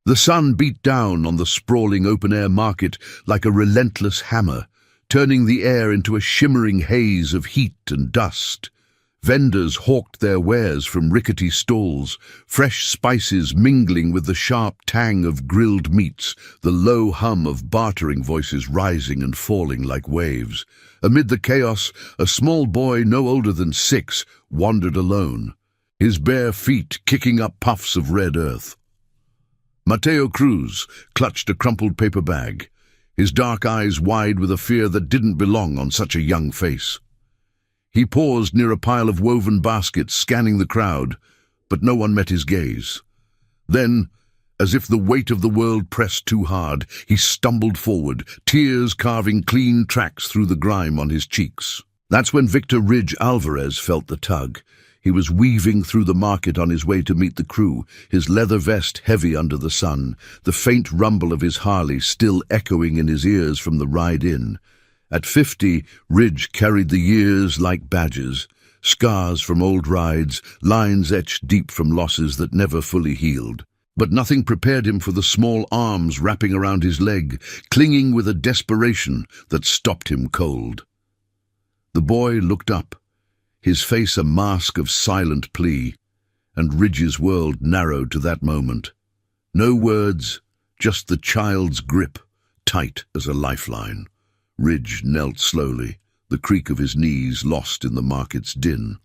The sun beat down on the sprawling open-air market like a relentless hammer, turning the air into a shimmering haze of heat and dust. Vendors hawked their wares from rickety stalls, fresh spices mingling with the sharp tang of grilled meats, the low hum of bartering voices rising and falling like waves. Amid the chaos, a small boy no older than 6 wandered alone, his bare feet kicking up puffs of red earth. Mateo Cruz clutched a crumpled paper bag, his dark eyes wide with a fear that didn't belong on such a young face. He paused near a pile of woven baskets, scanning the crowd, but no one met his gaze. Then, as if the weight of the world pressed too hard, he stumbled forward, tears carving clean tracks through the grime on his cheeks. That's when Victor Ridge Alvarez felt the tug. He was weaving through the market on his way to meet the crew, his leather vest heavy under the sun, the faint rumble of his Harley still echoing in his ears from the ride in. At 50, Ridge carried the years like badges, scars from old rides, lines etched deep from losses that never fully healed. But nothing prepared him for the small arms wrapping around his leg, clinging with a desperation that stopped him cold. The boy looked up, his face a mask of silent plea, and Ridge's world narrowed to that moment. No words, just the child's grip, tight as a lifeline. Ridge knelt slowly, the creak of his knees lost in the market's din.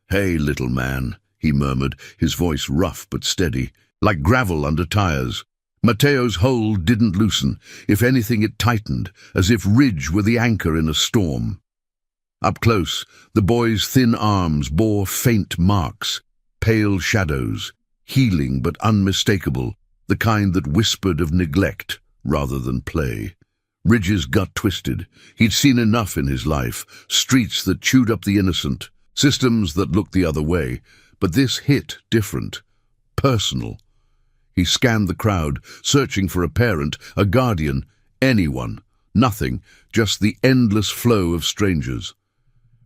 "Hey, little man," he murmured, his voice rough but steady, like gravel under tires. Mateo's hold didn't loosen. If anything, it tightened, as if Ridge were the anchor in a storm. Up close, the boy's thin arms bore faint marks, pale shadows, healing but unmistakable, the kind that whispered of neglect rather than play. Ridge's gut twisted. He'd seen enough in his life, streets that chewed up the innocent, systems that looked the other way, but this hit different, personal. He scanned the crowd, searching for a parent, a guardian, anyone. Nothing, just the endless flow of strangers.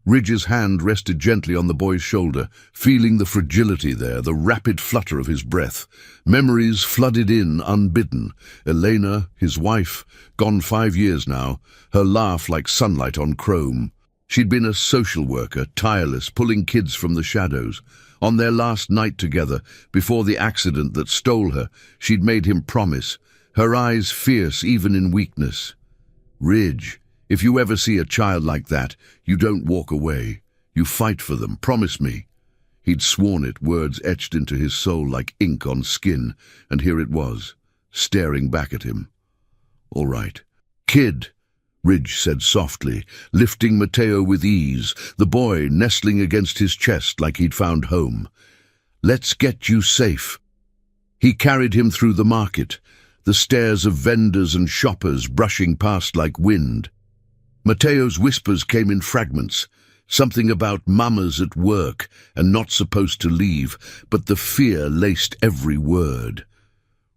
Ridge's hand rested gently on the boy's shoulder, feeling the fragility there, the rapid flutter of his breath. Memories flooded in unbidden. Elena, his wife, gone 5 years now, her laugh like sunlight on chrome. She'd been a social worker, tireless, pulling kids from the shadows. On their last night together, before the accident that stole her, she'd made him promise, her eyes fierce even in weakness. "Ridge, if you ever see a child like that, you don't walk away. You fight for them, promise me." He'd sworn it, words etched into his soul like ink on skin, and here it was, staring back at him. "All right. Kid," Ridge said softly, lifting Mateo with ease, the boy nestling against his chest like he'd found home. "Let's get you safe." He carried him through the market, the stares of vendors and shoppers brushing past like wind. Mateo's whispers came in fragments, something about mamas at work and not supposed to leave, but the fear laced every word.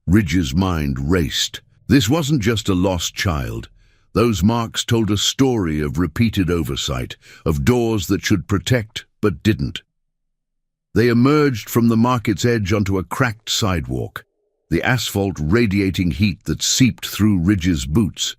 Ridge's mind raced. This wasn't just a lost child. Those marks told a story of repeated oversight, of doors that should protect but didn't. They emerged from the market's edge onto a cracked sidewalk, the asphalt radiating heat that seeped through Ridge's boots.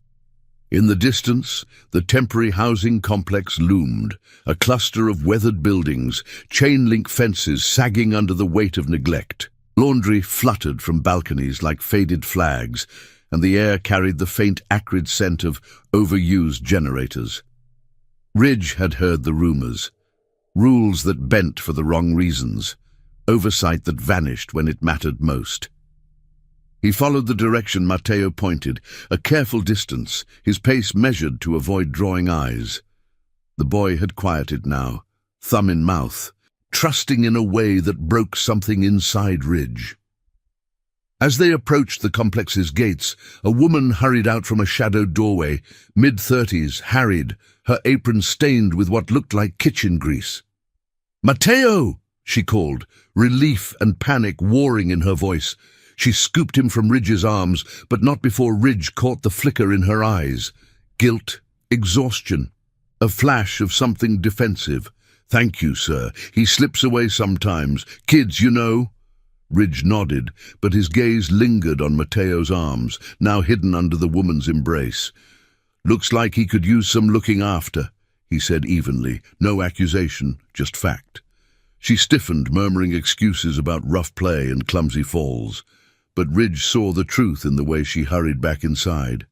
In the distance, the temporary housing complex loomed, a cluster of weathered buildings, chain-link fences sagging under the weight of neglect. Laundry fluttered from balconies like faded flags, and the air carried the faint acrid scent of overused generators. Ridge had heard the rumors, rules that bent for the wrong reasons, oversight that vanished when it mattered most. He followed the direction Mateo pointed, a careful distance, his pace measured to avoid drawing eyes. The boy had quieted now, thumb in mouth, trusting in a way that broke something inside Ridge. As they approached the complex's gates, a woman hurried out from a shadowed doorway, mid-30s, harried, her apron stained with what looked like kitchen grease. "Mateo!" she called, relief and panic warring in her voice. She scooped him from Ridge's arms, but not before Ridge caught the flicker in her eyes. Guilt, exhaustion, a flash of something defensive. "Thank you, sir. He slips away sometimes. Kids, you know." Ridge nodded, but his gaze lingered on Mateo's arms, now hidden under the woman's embrace. "Looks like he could use some looking after," he said evenly, no accusation, just fact. She stiffened, murmuring excuses about rough play and clumsy falls. But Ridge saw the truth in the way she hurried back inside.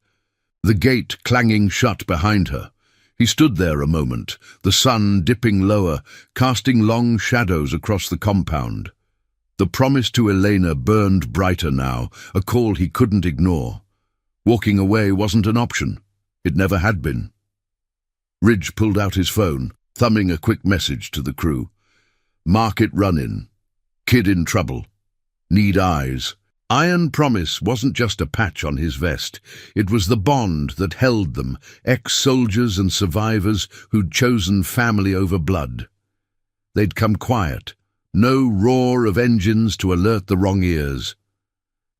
The gate clanging shut behind her. He stood there a moment, the sun dipping lower, casting long shadows across the compound. The promise to Elena burned brighter now, a call he couldn't ignore. Walking away wasn't an option. It never had been. Ridge pulled out his phone, thumbing a quick message to the crew. "Market run-in. Kid in trouble. Need eyes." Iron Promise wasn't just a patch on his vest. It was the bond that held them, ex-soldiers and survivors who'd chosen family over blood. They'd come quiet. No roar of engines to alert the wrong ears.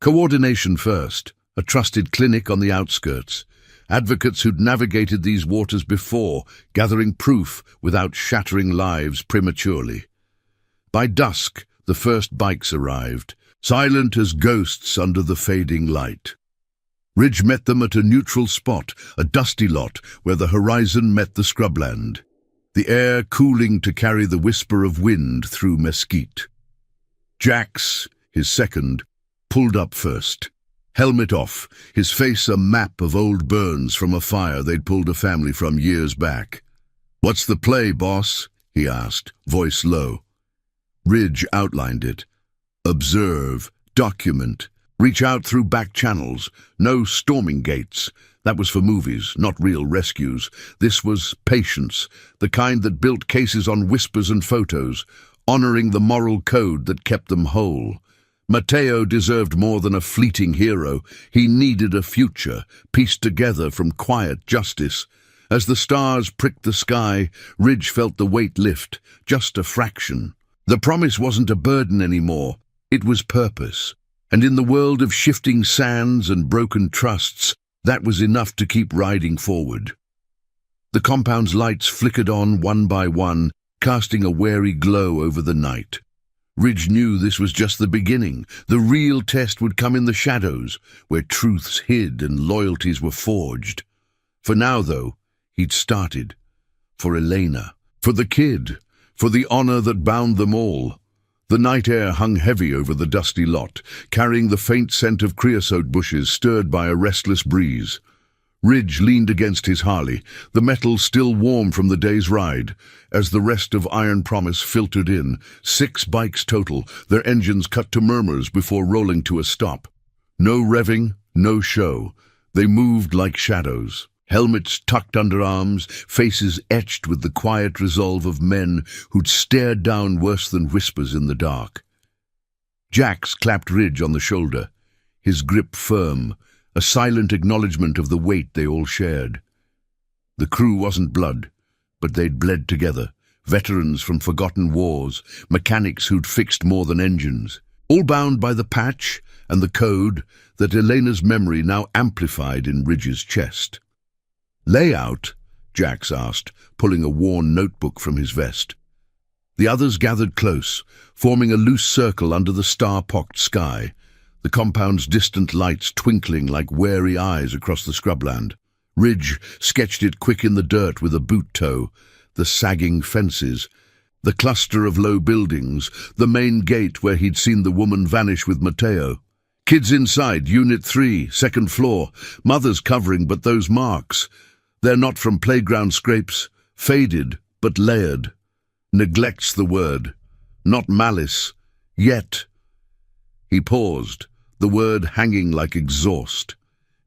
Coordination first, a trusted clinic on the outskirts. Advocates who'd navigated these waters before, gathering proof without shattering lives prematurely. By dusk, the first bikes arrived, silent as ghosts under the fading light. Ridge met them at a neutral spot, a dusty lot where the horizon met the scrubland, the air cooling to carry the whisper of wind through mesquite. Jax, his second, pulled up first. Helmet off, his face a map of old burns from a fire they'd pulled a family from years back. "What's the play, boss?" he asked, voice low. Ridge outlined it. Observe, document, reach out through back channels. No storming gates. That was for movies, not real rescues. This was patience, the kind that built cases on whispers and photos, honoring the moral code that kept them whole. Mateo deserved more than a fleeting hero. He needed a future, pieced together from quiet justice. As the stars pricked the sky, Ridge felt the weight lift, just a fraction. The promise wasn't a burden anymore. It was purpose. And in the world of shifting sands and broken trusts, that was enough to keep riding forward. The compound's lights flickered on one by one, casting a wary glow over the night. Ridge knew this was just the beginning. The real test would come in the shadows, where truths hid and loyalties were forged. For now, though, he'd started. For Elena. For the kid. For the honor that bound them all. The night air hung heavy over the dusty lot, carrying the faint scent of creosote bushes stirred by a restless breeze. Ridge leaned against his Harley, the metal still warm from the day's ride, as the rest of Iron Promise filtered in. 6 bikes total, their engines cut to murmurs before rolling to a stop. No revving, no show. They moved like shadows. Helmets tucked under arms, faces etched with the quiet resolve of men who'd stared down worse than whispers in the dark. Jax clapped Ridge on the shoulder, his grip firm, a silent acknowledgement of the weight they all shared. The crew wasn't blood, but they'd bled together, veterans from forgotten wars, mechanics who'd fixed more than engines, all bound by the patch and the code that Elena's memory now amplified in Ridge's chest. "Layout?" Jax asked, pulling a worn notebook from his vest. The others gathered close, forming a loose circle under the star-pocked sky, the compound's distant lights twinkling like wary eyes across the scrubland. Ridge sketched it quick in the dirt with a boot toe, the sagging fences, the cluster of low buildings, the main gate where he'd seen the woman vanish with Mateo. Kids inside, Unit 3, second floor, mothers covering, but those marks, they're not from playground scrapes, faded but layered. Neglect's the word, not malice, yet. He paused, the word hanging like exhaust.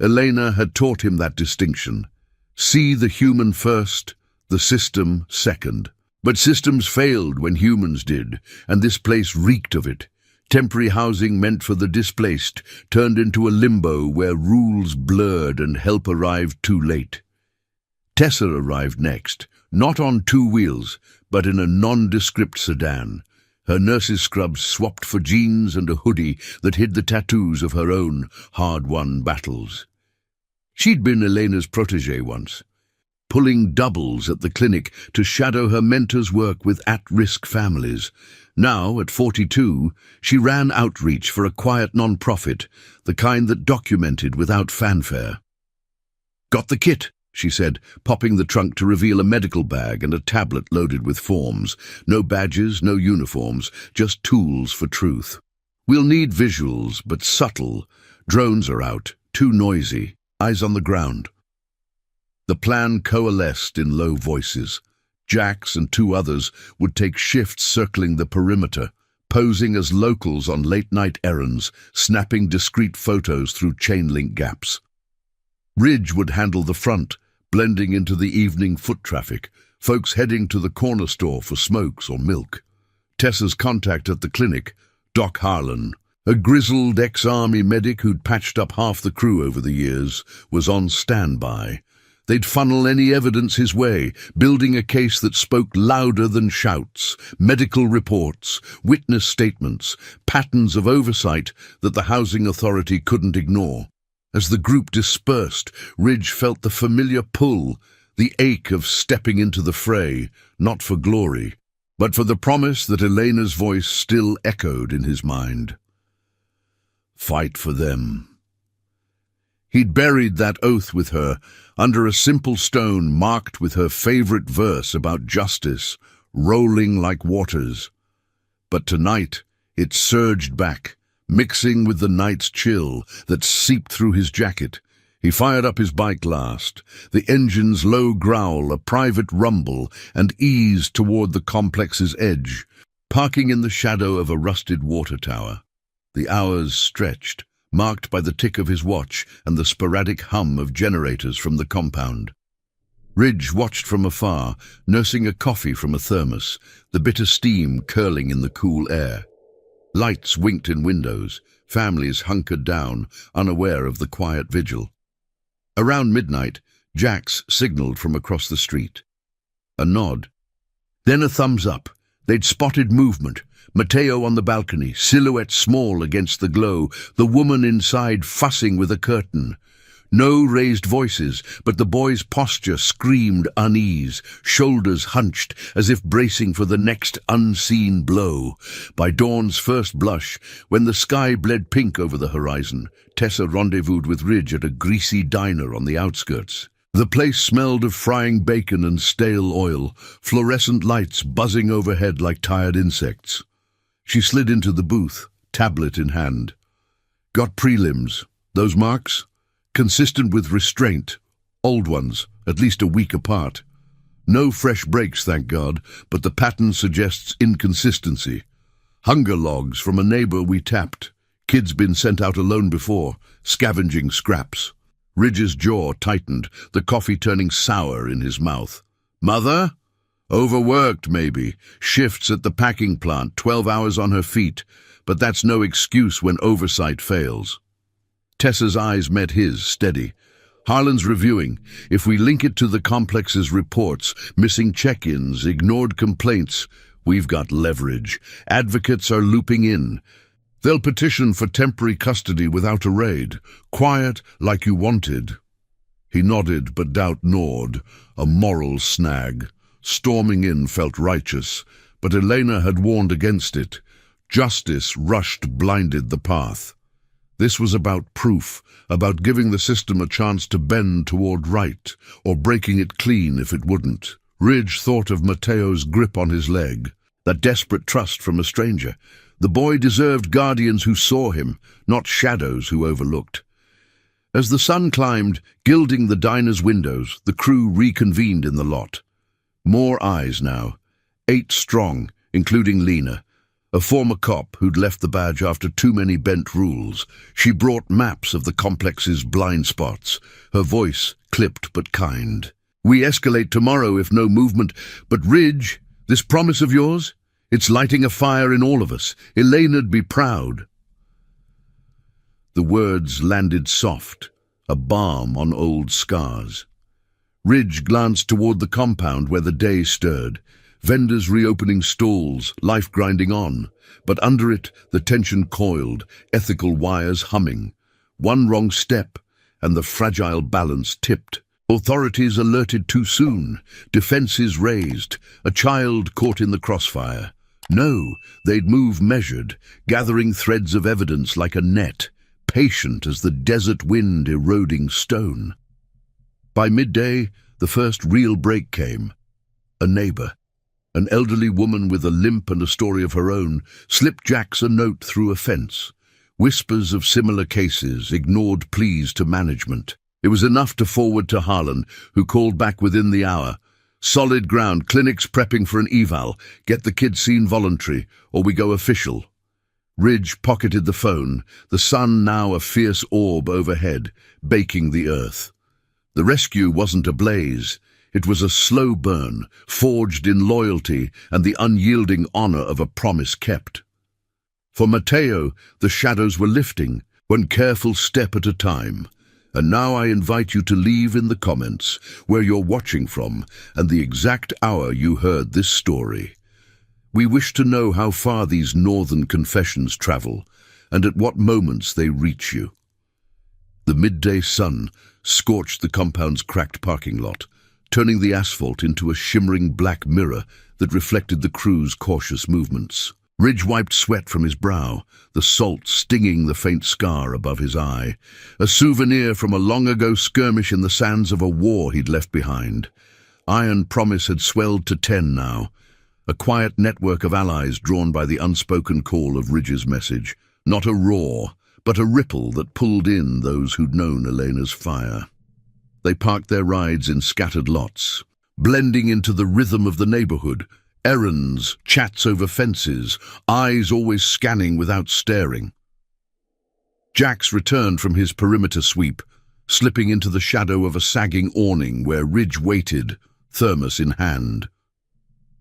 Elena had taught him that distinction. See the human first, the system second. But systems failed when humans did, and this place reeked of it. Temporary housing meant for the displaced turned into a limbo where rules blurred and help arrived too late. Tessa arrived next, not on 2 wheels, but in a nondescript sedan. Her nurse's scrubs swapped for jeans and a hoodie that hid the tattoos of her own hard-won battles. She'd been Elena's protégée once. pulling doubles at the clinic to shadow her mentor's work with at-risk families. Now, at 42, she ran outreach for a quiet non-profit, the kind that documented without fanfare. "Got the kit," she said, popping the trunk to reveal a medical bag and a tablet loaded with forms. No badges, no uniforms, just tools for truth. "We'll need visuals, but subtle. Drones are out, too noisy, eyes on the ground." The plan coalesced in low voices. Jax and two others would take shifts circling the perimeter, posing as locals on late-night errands, snapping discreet photos through chain-link gaps. Ridge would handle the front, blending into the evening foot traffic, folks heading to the corner store for smokes or milk. Tessa's contact at the clinic, Doc Harlan, a grizzled ex-army medic who'd patched up half the crew over the years, was on standby. They'd funnel any evidence his way, building a case that spoke louder than shouts, medical reports, witness statements, patterns of oversight that the housing authority couldn't ignore. As the group dispersed, Ridge felt the familiar pull, the ache of stepping into the fray, not for glory, but for the promise that Elena's voice still echoed in his mind. Fight for them. He'd buried that oath with her, under a simple stone marked with her favorite verse about justice, rolling like waters. But tonight it surged back, mixing with the night's chill that seeped through his jacket. He fired up his bike last, the engine's low growl a private rumble, and eased toward the complex's edge, parking in the shadow of a rusted water tower. The hours stretched, marked by the tick of his watch and the sporadic hum of generators from the compound. Ridge watched from afar, nursing a coffee from a thermos, the bitter steam curling in the cool air. Lights winked in windows, families hunkered down, unaware of the quiet vigil. Around midnight, Jax signaled from across the street. A nod. Then a thumbs up. They'd spotted movement. Mateo on the balcony, silhouette small against the glow, the woman inside fussing with a curtain. No raised voices, but the boy's posture screamed unease, shoulders hunched as if bracing for the next unseen blow. By dawn's first blush, when the sky bled pink over the horizon, Tessa rendezvoused with Ridge at a greasy diner on the outskirts. The place smelled of frying bacon and stale oil, fluorescent lights buzzing overhead like tired insects. She slid into the booth, tablet in hand. Got prelims. Those marks? Consistent with restraint. Old ones, at least a week apart. No fresh breaks, thank God, but the pattern suggests inconsistency. Hunger logs from a neighbor we tapped. Kids been sent out alone before, scavenging scraps. Ridge's jaw tightened, the coffee turning sour in his mouth. Mother? Overworked, maybe. Shifts at the packing plant, 12 hours on her feet. But that's no excuse when oversight fails. Tessa's eyes met his, steady. Harlan's reviewing. If we link it to the complex's reports, missing check-ins, ignored complaints, we've got leverage. Advocates are looping in. They'll petition for temporary custody without a raid. Quiet, like you wanted. He nodded, but doubt gnawed. A moral snag. Storming in felt righteous, but Elena had warned against it. Justice rushed blinded the path. This was about proof, about giving the system a chance to bend toward right, or breaking it clean if it wouldn't. Ridge thought of Mateo's grip on his leg, that desperate trust from a stranger. The boy deserved guardians who saw him, not shadows who overlooked. As the sun climbed, gilding the diner's windows, the crew reconvened in the lot. More eyes now, 8 strong, including Lena, a former cop who'd left the badge after too many bent rules. She brought maps of the complex's blind spots, her voice clipped but kind. We escalate tomorrow if no movement, but Ridge, this promise of yours, it's lighting a fire in all of us. Elena'd be proud. The words landed soft, a balm on old scars. Ridge glanced toward the compound where the day stirred, vendors reopening stalls, life grinding on, but under it the tension coiled, ethical wires humming. One wrong step, and the fragile balance tipped. Authorities alerted too soon, defenses raised, a child caught in the crossfire. No, they'd move measured, gathering threads of evidence like a net, patient as the desert wind eroding stone. By midday, the first real break came. A neighbor, an elderly woman with a limp and a story of her own, slipped Jax a note through a fence. Whispers of similar cases, ignored pleas to management. It was enough to forward to Harlan, who called back within the hour. Solid ground, clinics prepping for an eval. Get the kid seen voluntary, or we go official. Ridge pocketed the phone, the sun now a fierce orb overhead, baking the earth. The rescue wasn't a blaze. It was a slow burn, forged in loyalty and the unyielding honor of a promise kept. For Mateo, the shadows were lifting, one careful step at a time. And now I invite you to leave in the comments where you're watching from and the exact hour you heard this story. We wish to know how far these northern confessions travel and at what moments they reach you. The midday sun scorched the compound's cracked parking lot, turning the asphalt into a shimmering black mirror that reflected the crew's cautious movements. Ridge wiped sweat from his brow, the salt stinging the faint scar above his eye, a souvenir from a long-ago skirmish in the sands of a war he'd left behind. Iron Promise had swelled to 10 now, a quiet network of allies drawn by the unspoken call of Ridge's message, not a roar, but a ripple that pulled in those who'd known Elena's fire. They parked their rides in scattered lots, blending into the rhythm of the neighborhood, errands, chats over fences, eyes always scanning without staring. Jax returned from his perimeter sweep, slipping into the shadow of a sagging awning where Ridge waited, thermos in hand.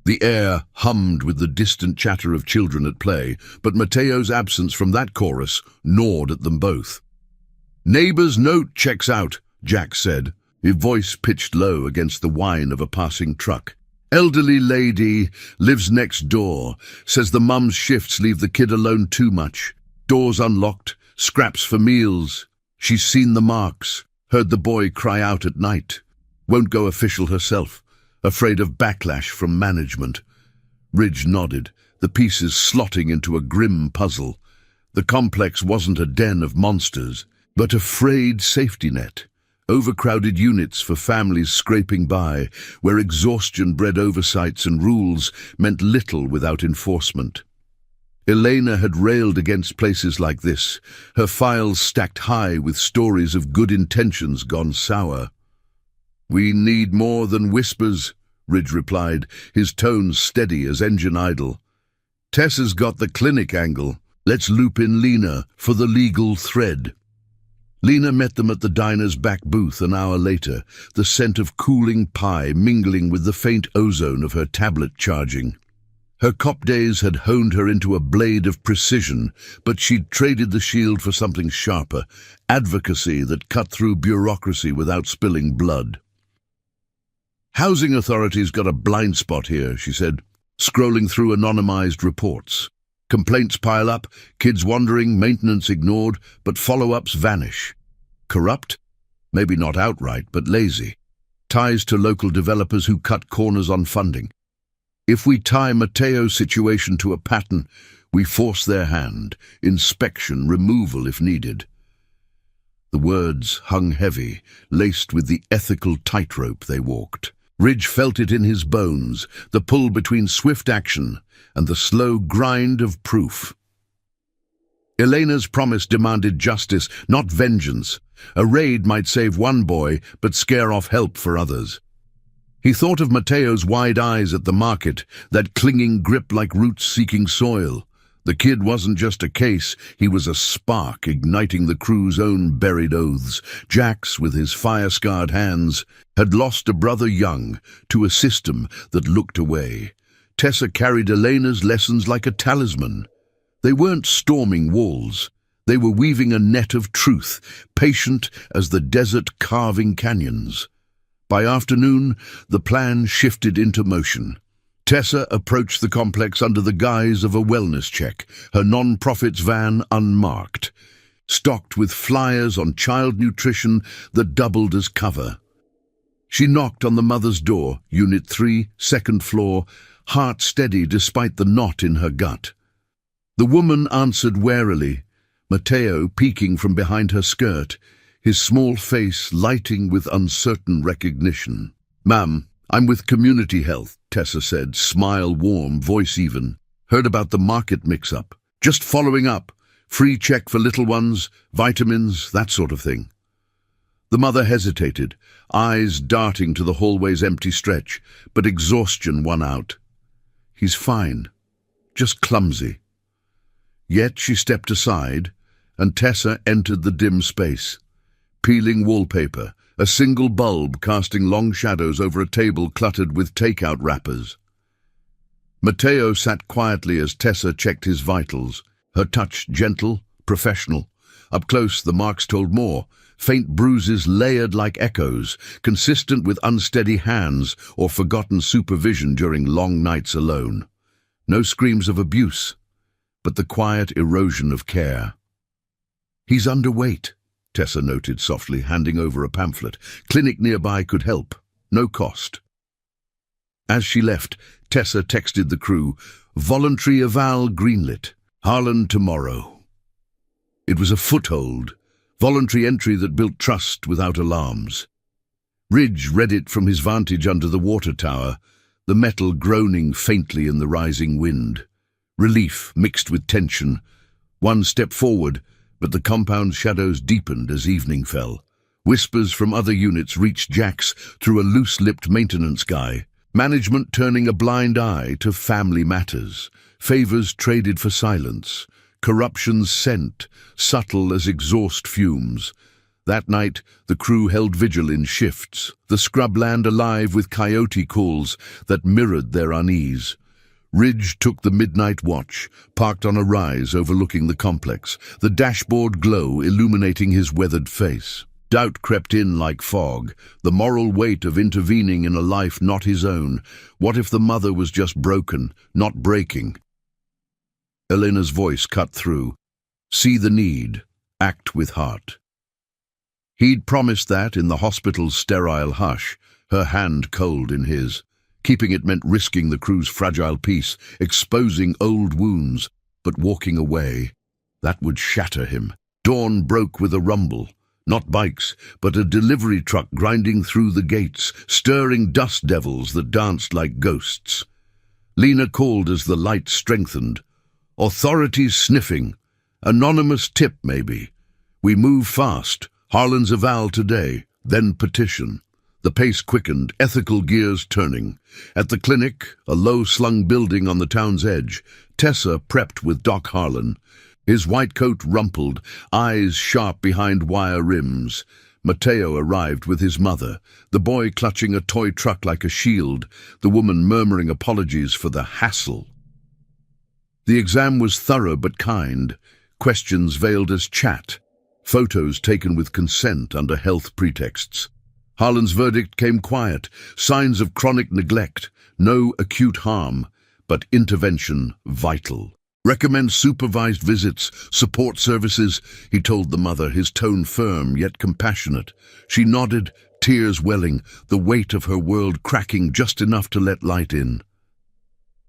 The air hummed with the distant chatter of children at play, but Mateo's absence from that chorus gnawed at them both. "Neighbor's note checks out," Jax said, his voice pitched low against the whine of a passing truck. "Elderly lady, lives next door, says the mum's shifts leave the kid alone too much. Doors unlocked, scraps for meals. She's seen the marks, heard the boy cry out at night. Won't go official herself, afraid of backlash from management." Ridge nodded, the pieces slotting into a grim puzzle. The complex wasn't a den of monsters, but a frayed safety net. Overcrowded units for families scraping by, where exhaustion bred oversights and rules meant little without enforcement. Elena had railed against places like this, her files stacked high with stories of good intentions gone sour. "We need more than whispers," Ridge replied, his tone steady as engine idle. "Tessa's got the clinic angle. Let's loop in Lena for the legal thread." Lena met them at the diner's back booth an hour later, the scent of cooling pie mingling with the faint ozone of her tablet charging. Her cop days had honed her into a blade of precision, but she'd traded the shield for something sharper, advocacy that cut through bureaucracy without spilling blood. "Housing authorities got a blind spot here," she said, scrolling through anonymized reports. Complaints pile up, kids wandering, maintenance ignored, but follow-ups vanish. Corrupt? Maybe not outright, but lazy. Ties to local developers who cut corners on funding. If we tie Mateo's situation to a pattern, we force their hand, inspection, removal if needed. The words hung heavy, laced with the ethical tightrope they walked. Ridge felt it in his bones, the pull between swift action and the slow grind of proof. Elena's promise demanded justice, not vengeance. A raid might save one boy, but scare off help for others. He thought of Mateo's wide eyes at the market, that clinging grip like roots seeking soil. The kid wasn't just a case, he was a spark igniting the crew's own buried oaths. Jax, with his fire-scarred hands, had lost a brother young to a system that looked away. Tessa carried Elena's lessons like a talisman. They weren't storming walls. They were weaving a net of truth, patient as the desert carving canyons. By afternoon, the plan shifted into motion. Tessa approached the complex under the guise of a wellness check, her non-profits van unmarked, stocked with flyers on child nutrition that doubled as cover. She knocked on the mother's door, Unit 3, second floor, heart steady despite the knot in her gut. The woman answered warily, Matteo peeking from behind her skirt, his small face lighting with uncertain recognition. "Ma'am, I'm with Community Health," Tessa said, smile warm, voice even. "Heard about the market mix-up. Just following up. Free check for little ones, vitamins, that sort of thing." The mother hesitated, eyes darting to the hallway's empty stretch, but exhaustion won out. "He's fine, just clumsy." Yet she stepped aside, and Tessa entered the dim space. Peeling wallpaper, a single bulb casting long shadows over a table cluttered with takeout wrappers. Matteo sat quietly as Tessa checked his vitals, her touch gentle, professional. Up close, the marks told more, faint bruises layered like echoes, consistent with unsteady hands or forgotten supervision during long nights alone. No screams of abuse, but the quiet erosion of care. "He's underweight," Tessa noted softly, handing over a pamphlet. "Clinic nearby could help. No cost." As she left, Tessa texted the crew, "Voluntary eval greenlit. Harlan tomorrow." It was a foothold, voluntary entry that built trust without alarms. Ridge read it from his vantage under the water tower, the metal groaning faintly in the rising wind. Relief mixed with tension. One step forward, but the compound's shadows deepened as evening fell. Whispers from other units reached Jax through a loose-lipped maintenance guy. Management turning a blind eye to family matters. Favors traded for silence. Corruption's scent, subtle as exhaust fumes. That night, the crew held vigil in shifts, the scrubland alive with coyote calls that mirrored their unease. Ridge took the midnight watch, parked on a rise overlooking the complex, the dashboard glow illuminating his weathered face. Doubt crept in like fog, the moral weight of intervening in a life not his own. What if the mother was just broken, not breaking? Elena's voice cut through. "See the need, act with heart." He'd promised that in the hospital's sterile hush, her hand cold in his. Keeping it meant risking the crew's fragile peace, exposing old wounds, but walking away, that would shatter him. Dawn broke with a rumble. Not bikes, but a delivery truck grinding through the gates, stirring dust devils that danced like ghosts. Lena called as the light strengthened. "Authorities sniffing. Anonymous tip, maybe. We move fast. Harlan's eval today, then petition." The pace quickened, ethical gears turning. At the clinic, a low-slung building on the town's edge, Tessa prepped with Doc Harlan. His white coat rumpled, eyes sharp behind wire rims. Matteo arrived with his mother, the boy clutching a toy truck like a shield, the woman murmuring apologies for the hassle. The exam was thorough but kind, questions veiled as chat, photos taken with consent under health pretexts. Harlan's verdict came quiet, signs of chronic neglect, no acute harm, but intervention vital. "Recommend supervised visits, support services," he told the mother, his tone firm yet compassionate. She nodded, tears welling, the weight of her world cracking just enough to let light in.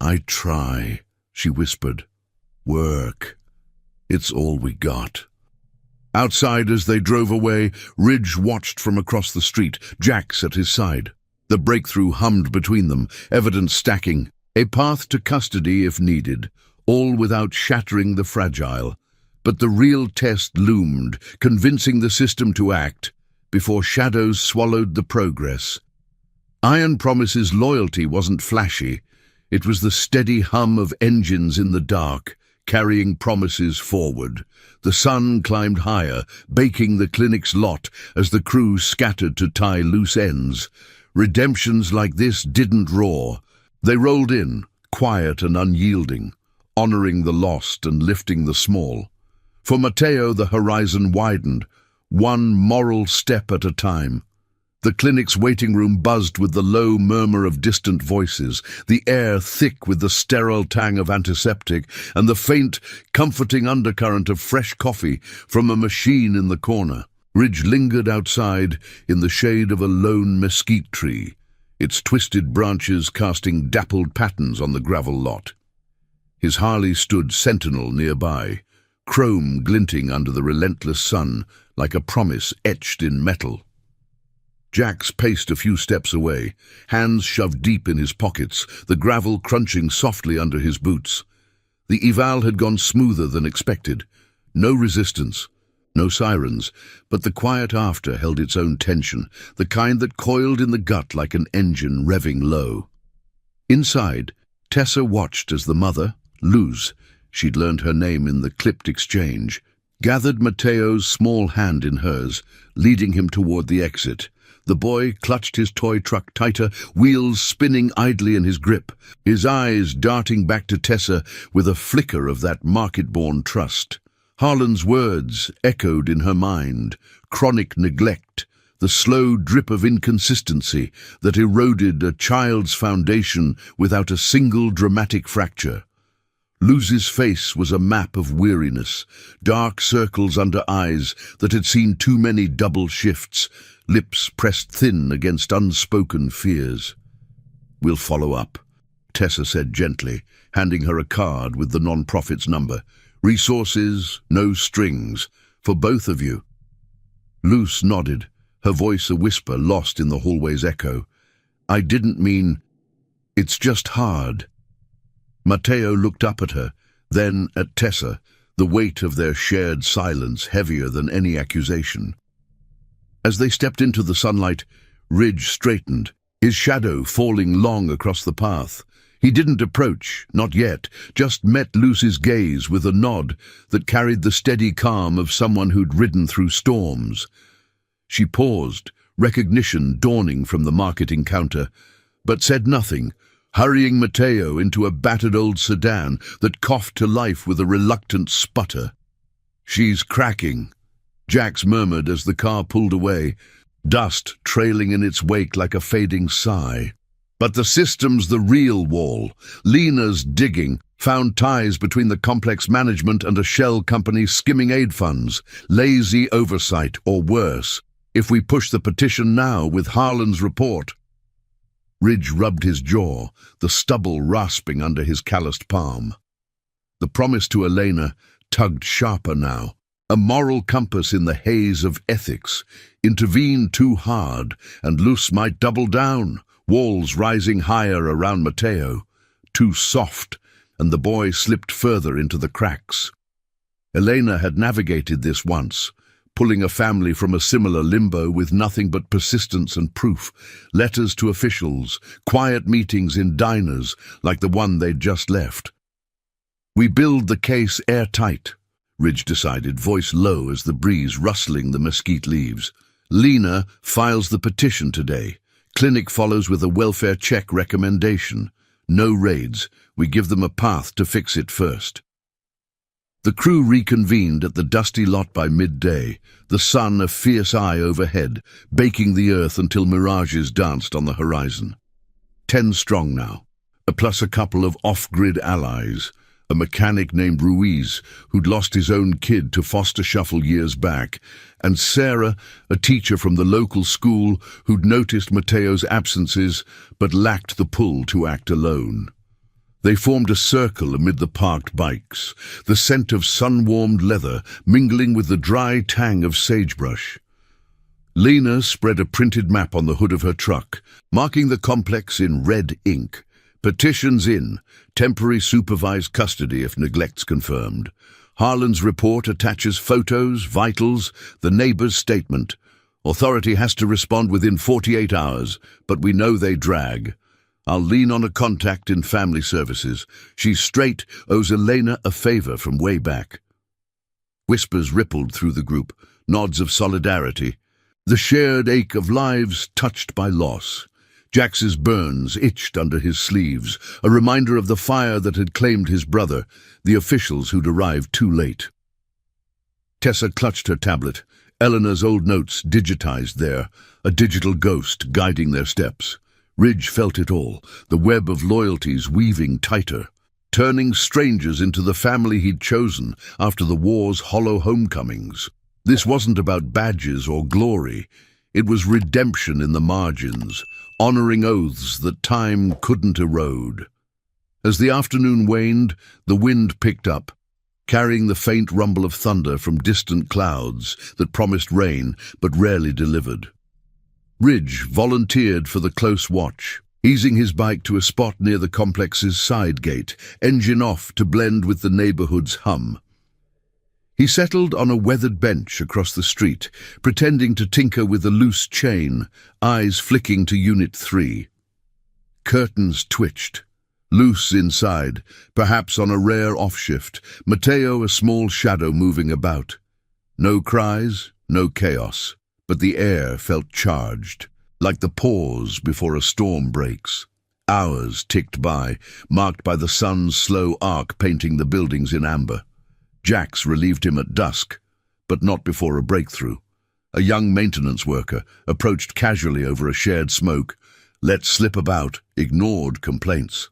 "I try," she whispered. "Work. It's all we got." Outside, as they drove away, Ridge watched from across the street, Jax at his side. The breakthrough hummed between them, evidence stacking. A path to custody if needed, all without shattering the fragile. But the real test loomed, convincing the system to act, before shadows swallowed the progress. Iron Promise's loyalty wasn't flashy. It was the steady hum of engines in the dark, carrying promises forward. The sun climbed higher, baking the clinic's lot as the crew scattered to tie loose ends. Redemptions like this didn't roar. They rolled in, quiet and unyielding, honoring the lost and lifting the small. For Matteo, the horizon widened, one moral step at a time. The clinic's waiting room buzzed with the low murmur of distant voices, the air thick with the sterile tang of antiseptic, and the faint, comforting undercurrent of fresh coffee from a machine in the corner. Ridge lingered outside in the shade of a lone mesquite tree, its twisted branches casting dappled patterns on the gravel lot. His Harley stood sentinel nearby, chrome glinting under the relentless sun like a promise etched in metal. Jax paced a few steps away, hands shoved deep in his pockets, the gravel crunching softly under his boots. The eval had gone smoother than expected. No resistance, no sirens, but the quiet after held its own tension, the kind that coiled in the gut like an engine revving low. Inside, Tessa watched as the mother, Luz, she'd learned her name in the clipped exchange, gathered Mateo's small hand in hers, leading him toward the exit. The boy clutched his toy truck tighter, wheels spinning idly in his grip, his eyes darting back to Tessa with a flicker of that market-born trust. Harlan's words echoed in her mind, chronic neglect, the slow drip of inconsistency that eroded a child's foundation without a single dramatic fracture. Luz's face was a map of weariness, dark circles under eyes that had seen too many double shifts, lips pressed thin against unspoken fears. "We'll follow up," Tessa said gently, handing her a card with the non-profit's number. "Resources, no strings, for both of you." Luz nodded, her voice a whisper lost in the hallway's echo. "I didn't mean... it's just hard." Mateo looked up at her, then at Tessa, the weight of their shared silence heavier than any accusation. As they stepped into the sunlight, Ridge straightened, his shadow falling long across the path. He didn't approach, not yet, just met Luz's gaze with a nod that carried the steady calm of someone who'd ridden through storms. She paused, recognition dawning from the market encounter, but said nothing, hurrying Mateo into a battered old sedan that coughed to life with a reluctant sputter. "She's cracking," Jax murmured as the car pulled away, dust trailing in its wake like a fading sigh. But the system's the real wall. Lena's digging found ties between the complex management and a shell company skimming aid funds, lazy oversight, or worse, if we push the petition now with Harlan's report. Ridge rubbed his jaw, the stubble rasping under his calloused palm. The promise to Elena tugged sharper now. A moral compass in the haze of ethics. Intervene too hard, and Luz might double down, walls rising higher around Mateo. Too soft, and the boy slipped further into the cracks. Elena had navigated this once, pulling a family from a similar limbo with nothing but persistence and proof, letters to officials, quiet meetings in diners like the one they'd just left. "We build the case airtight," Ridge decided, voice low as the breeze rustling the mesquite leaves. "Lena files the petition today. Clinic follows with a welfare check recommendation. No raids. We give them a path to fix it first." The crew reconvened at the dusty lot by midday, the sun a fierce eye overhead, baking the earth until mirages danced on the horizon. 10 strong now, plus a couple of off-grid allies, a mechanic named Bruises, who'd lost his own kid to foster shuffle years back, and Sarah, a teacher from the local school who'd noticed Mateo's absences but lacked the pull to act alone. They formed a circle amid the parked bikes, the scent of sun-warmed leather mingling with the dry tang of sagebrush. Lena spread a printed map on the hood of her truck, marking the complex in red ink. Petitions in, temporary supervised custody if neglect's confirmed. Harlan's report attaches photos, vitals, the neighbor's statement. Authority has to respond within 48 hours, but we know they drag. I'll lean on a contact in family services. She's straight, owes Elena a favor from way back. Whispers rippled through the group, nods of solidarity. The shared ache of lives touched by loss. Jax's burns itched under his sleeves, a reminder of the fire that had claimed his brother, the officials who'd arrived too late. Tessa clutched her tablet, Eleanor's old notes digitized there, a digital ghost guiding their steps. Ridge felt it all, the web of loyalties weaving tighter, turning strangers into the family he'd chosen after the war's hollow homecomings. This wasn't about badges or glory. It was redemption in the margins, honoring oaths that time couldn't erode. As the afternoon waned, the wind picked up, carrying the faint rumble of thunder from distant clouds that promised rain but rarely delivered. Ridge volunteered for the close watch, easing his bike to a spot near the complex's side gate, engine off to blend with the neighborhood's hum. He settled on a weathered bench across the street, pretending to tinker with a loose chain, eyes flicking to Unit 3. Curtains twitched. Loose inside, perhaps on a rare off-shift, Mateo a small shadow moving about. No cries, no chaos, but the air felt charged, like the pause before a storm breaks. Hours ticked by, marked by the sun's slow arc painting the buildings in amber. Jax relieved him at dusk, but not before a breakthrough. A young maintenance worker approached casually over a shared smoke, let slip about, ignored complaints.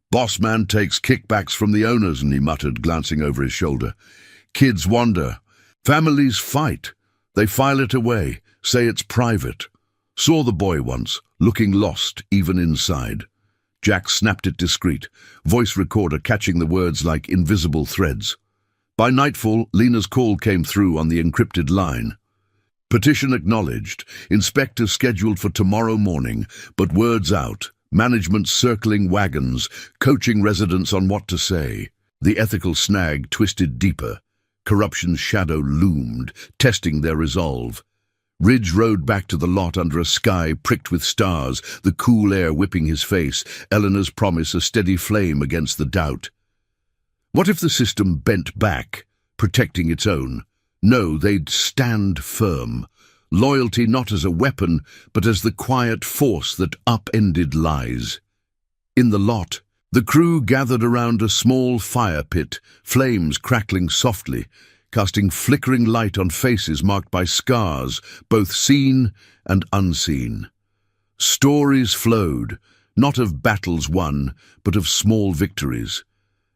"Boss man takes kickbacks from the owners," he muttered, glancing over his shoulder. "Kids wander. Families fight. They file it away, say it's private. Saw the boy once, looking lost even inside." Jack snapped it discreet, voice recorder catching the words like invisible threads. By nightfall, Lena's call came through on the encrypted line. Petition acknowledged, inspectors scheduled for tomorrow morning, but words out. Management circling wagons, coaching residents on what to say. The ethical snag twisted deeper. Corruption's shadow loomed, testing their resolve. Ridge rode back to the lot under a sky pricked with stars, the cool air whipping his face, Eleanor's promise a steady flame against the doubt. What if the system bent back, protecting its own? No, they'd stand firm. Loyalty not as a weapon, but as the quiet force that upended lies. In the lot, the crew gathered around a small fire pit, flames crackling softly, casting flickering light on faces marked by scars, both seen and unseen. Stories flowed, not of battles won, but of small victories.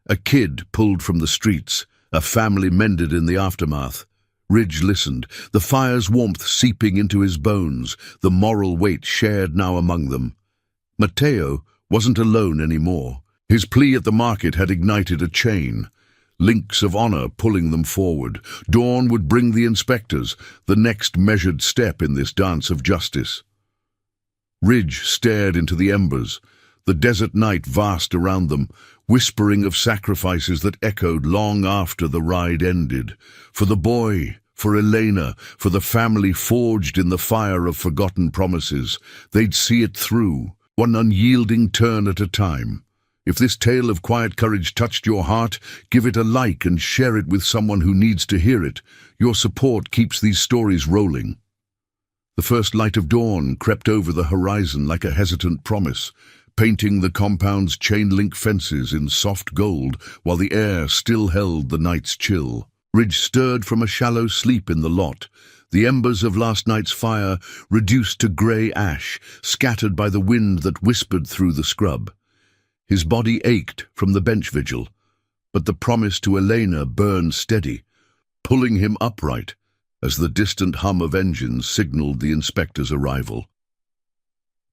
A kid pulled from the streets, a family mended in the aftermath. Ridge listened, the fire's warmth seeping into his bones, the moral weight shared now among them. Mateo wasn't alone anymore. His plea at the market had ignited a chain, links of honor pulling them forward. Dawn would bring the inspectors, the next measured step in this dance of justice. Ridge stared into the embers, the desert night vast around them, whispering of sacrifices that echoed long after the ride ended. For the boy, for Elena, for the family forged in the fire of forgotten promises. They'd see it through, one unyielding turn at a time. If this tale of quiet courage touched your heart, give it a like and share it with someone who needs to hear it. Your support keeps these stories rolling. The first light of dawn crept over the horizon like a hesitant promise, painting the compound's chain-link fences in soft gold while the air still held the night's chill. Ridge stirred from a shallow sleep in the lot, the embers of last night's fire reduced to grey ash, scattered by the wind that whispered through the scrub. His body ached from the bench vigil, but the promise to Elena burned steady, pulling him upright as the distant hum of engines signaled the inspector's arrival.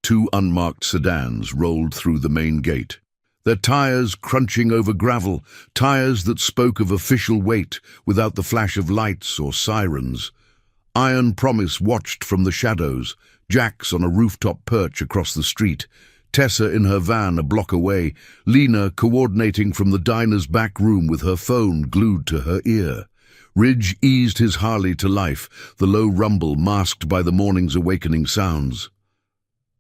2 unmarked sedans rolled through the main gate, their tires crunching over gravel, tires that spoke of official weight without the flash of lights or sirens. Iron Promise watched from the shadows, Jax on a rooftop perch across the street, Tessa in her van a block away, Lena coordinating from the diner's back room with her phone glued to her ear. Ridge eased his Harley to life, the low rumble masked by the morning's awakening sounds.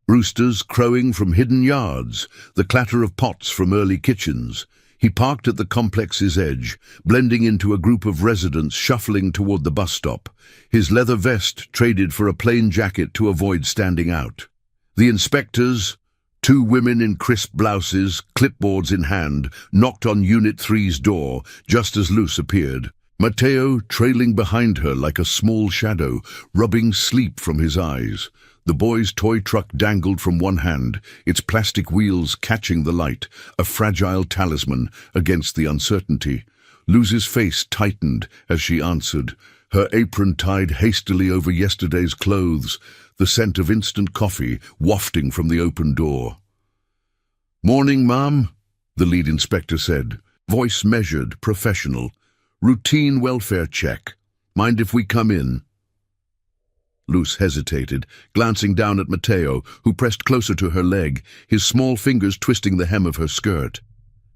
Roosters crowing from hidden yards, the clatter of pots from early kitchens. He parked at the complex's edge, blending into a group of residents shuffling toward the bus stop, his leather vest traded for a plain jacket to avoid standing out. The inspectors, 2 women in crisp blouses, clipboards in hand, knocked on Unit 3's door just as Luce appeared. Mateo trailing behind her like a small shadow, rubbing sleep from his eyes. The boy's toy truck dangled from one hand, its plastic wheels catching the light, a fragile talisman against the uncertainty. Luce's face tightened as she answered, her apron tied hastily over yesterday's clothes, the scent of instant coffee wafting from the open door. "Morning, ma'am," the lead inspector said, voice measured, professional. "Routine welfare check. Mind if we come in?" Luz hesitated, glancing down at Mateo, who pressed closer to her leg, his small fingers twisting the hem of her skirt.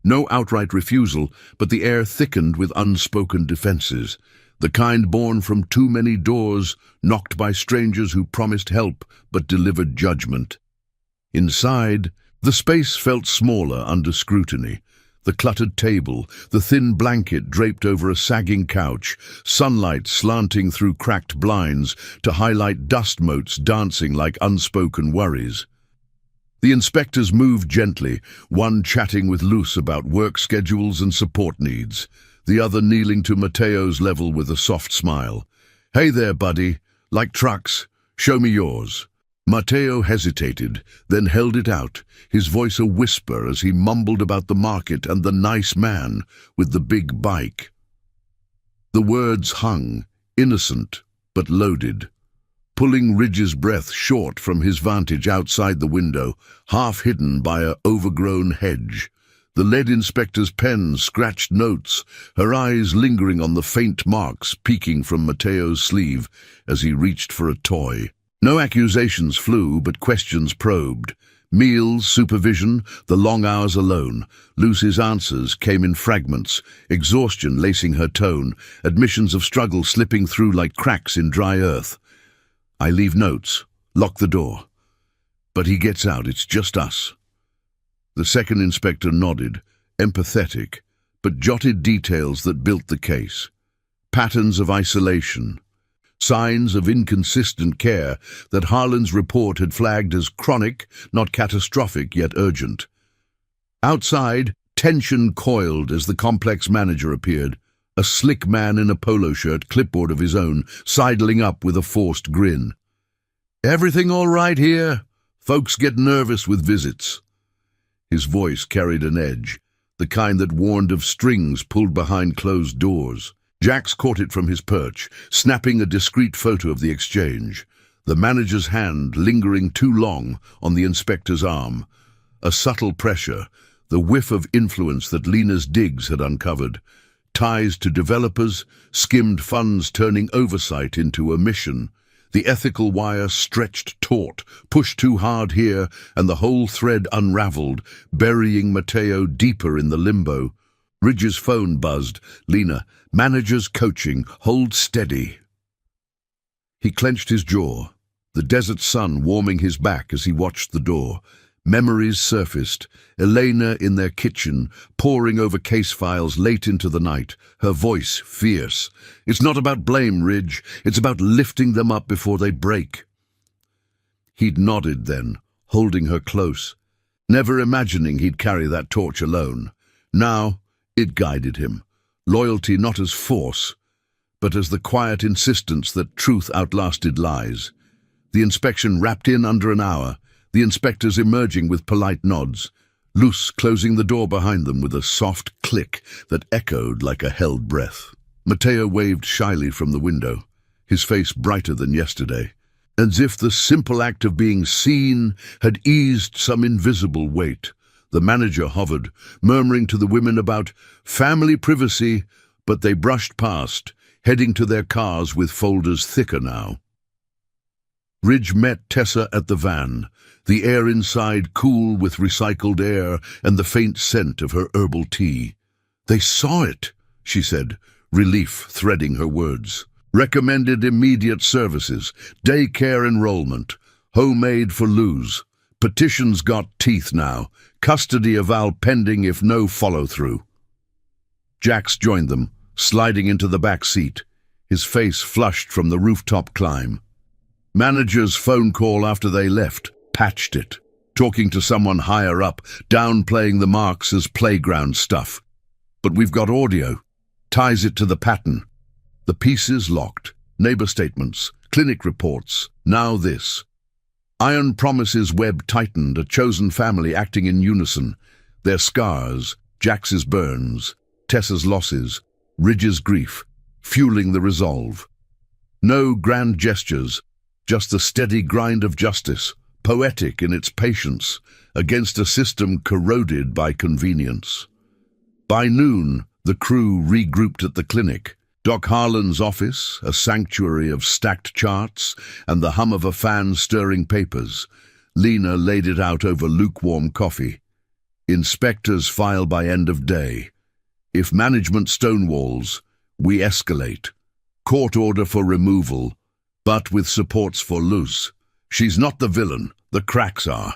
No outright refusal, but the air thickened with unspoken defenses, the kind born from too many doors, knocked by strangers who promised help but delivered judgment. Inside, the space felt smaller under scrutiny. The cluttered table, the thin blanket draped over a sagging couch, sunlight slanting through cracked blinds to highlight dust motes dancing like unspoken worries. The inspectors moved gently, one chatting with Luz about work schedules and support needs, the other kneeling to Mateo's level with a soft smile. "Hey there, buddy. Like trucks? Show me yours." Mateo hesitated, then held it out, his voice a whisper as he mumbled about the market and the nice man with the big bike. The words hung, innocent but loaded, pulling Ridge's breath short from his vantage outside the window, half hidden by an overgrown hedge. The lead inspector's pen scratched notes, her eyes lingering on the faint marks peeking from Mateo's sleeve as he reached for a toy. No accusations flew, but questions probed. Meals, supervision, the long hours alone. Luz's answers came in fragments, exhaustion lacing her tone, admissions of struggle slipping through like cracks in dry earth. "I leave notes, lock the door. But he gets out, it's just us." The second inspector nodded, empathetic, but jotted details that built the case. Patterns of isolation, signs of inconsistent care that Harlan's report had flagged as chronic, not catastrophic, yet urgent. Outside, tension coiled as the complex manager appeared, a slick man in a polo shirt, clipboard of his own, sidling up with a forced grin. "Everything all right here? Folks get nervous with visits." His voice carried an edge, the kind that warned of strings pulled behind closed doors. Jax caught it from his perch, snapping a discreet photo of the exchange, the manager's hand lingering too long on the inspector's arm. A subtle pressure, the whiff of influence that Lena's digs had uncovered. Ties to developers, skimmed funds turning oversight into a mission. The ethical wire stretched taut, pushed too hard here, and the whole thread unraveled, burying Mateo deeper in the limbo. Ridge's phone buzzed. "Lena, manager's coaching. Hold steady." He clenched his jaw, the desert sun warming his back as he watched the door. Memories surfaced. Elena in their kitchen, poring over case files late into the night, her voice fierce. "It's not about blame, Ridge. It's about lifting them up before they break." He'd nodded then, holding her close, never imagining he'd carry that torch alone. Now, it guided him, loyalty not as force, but as the quiet insistence that truth outlasted lies. The inspection wrapped in under an hour, the inspectors emerging with polite nods, Luz closing the door behind them with a soft click that echoed like a held breath. Mateo waved shyly from the window, his face brighter than yesterday, as if the simple act of being seen had eased some invisible weight. The manager hovered, murmuring to the women about family privacy, but they brushed past, heading to their cars with folders thicker now. Ridge met Tessa at the van, the air inside cool with recycled air and the faint scent of her herbal tea. "They saw it," she said, relief threading her words. "Recommended immediate services, daycare enrollment, homemade for Luz. Petition's got teeth now. Custody eval pending if no follow-through." Jax joined them, sliding into the back seat, his face flushed from the rooftop climb. Manager's phone call after they left patched it, talking to someone higher up, downplaying the marks as playground stuff. "But we've got audio. Ties it to the pattern." The pieces locked, neighbor statements, clinic reports, now this. Iron Promise's web tightened, a chosen family acting in unison. Their scars, Jax's burns, Tessa's losses, Ridge's grief, fueling the resolve. No grand gestures, just the steady grind of justice, poetic in its patience, against a system corroded by convenience. By noon, the crew regrouped at the clinic. Doc Harlan's office, a sanctuary of stacked charts, and the hum of a fan stirring papers. Lena laid it out over lukewarm coffee. Inspectors file by end of day. If management stonewalls, we escalate. Court order for removal, but with supports for Luz. She's not the villain, the cracks are.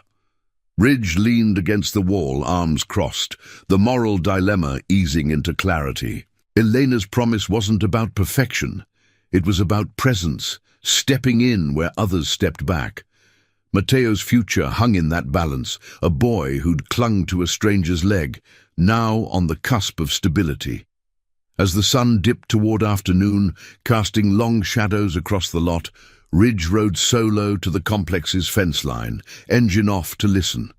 Ridge leaned against the wall, arms crossed, the moral dilemma easing into clarity. Elena's promise wasn't about perfection. It was about presence, stepping in where others stepped back. Mateo's future hung in that balance, a boy who'd clung to a stranger's leg, now on the cusp of stability. As the sun dipped toward afternoon, casting long shadows across the lot, Ridge rode solo to the complex's fence line, engine off to listen.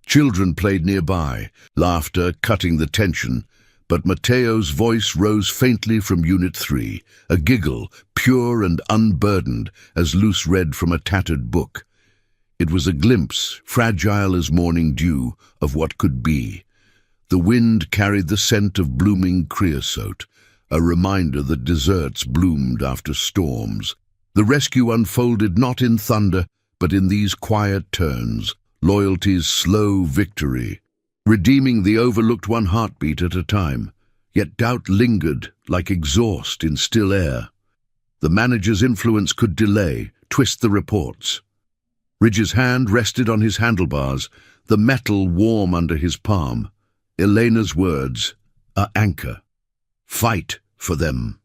Children played nearby, laughter cutting the tension, but Mateo's voice rose faintly from Unit 3, a giggle, pure and unburdened, as Luce read from a tattered book. It was a glimpse, fragile as morning dew, of what could be. The wind carried the scent of blooming creosote, a reminder that deserts bloomed after storms. The rescue unfolded not in thunder, but in these quiet turns, loyalty's slow victory, redeeming the overlooked one heartbeat at a time. Yet doubt lingered like exhaust in still air. The manager's influence could delay, twist the reports. Ridge's hand rested on his handlebars, the metal warm under his palm. Elena's words, a anchor. Fight for them.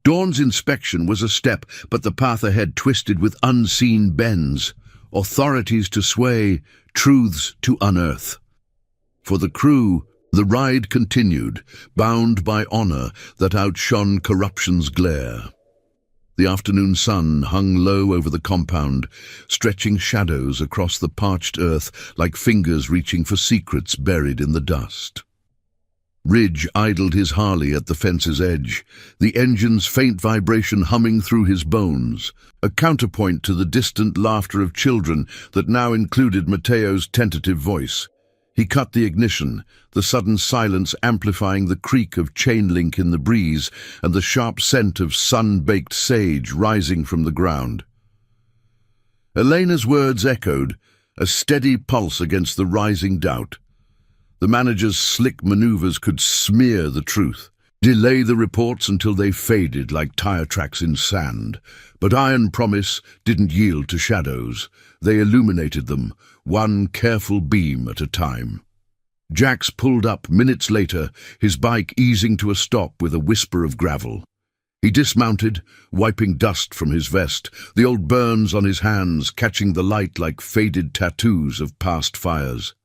Dawn's inspection was a step, but the path ahead twisted with unseen bends, authorities to sway, truths to unearth. For the crew, the ride continued, bound by honor that outshone corruption's glare. The afternoon sun hung low over the compound, stretching shadows across the parched earth like fingers reaching for secrets buried in the dust. Ridge idled his Harley at the fence's edge, the engine's faint vibration humming through his bones, a counterpoint to the distant laughter of children that now included Mateo's tentative voice. He cut the ignition, the sudden silence amplifying the creak of chain link in the breeze and the sharp scent of sun-baked sage rising from the ground. Elena's words echoed, a steady pulse against the rising doubt. The manager's slick maneuvers could smear the truth, delay the reports until they faded like tire tracks in sand. But Iron Promise didn't yield to shadows. They illuminated them, one careful beam at a time. Jax pulled up minutes later, his bike easing to a stop with a whisper of gravel. He dismounted, wiping dust from his vest, the old burns on his hands catching the light like faded tattoos of past fires.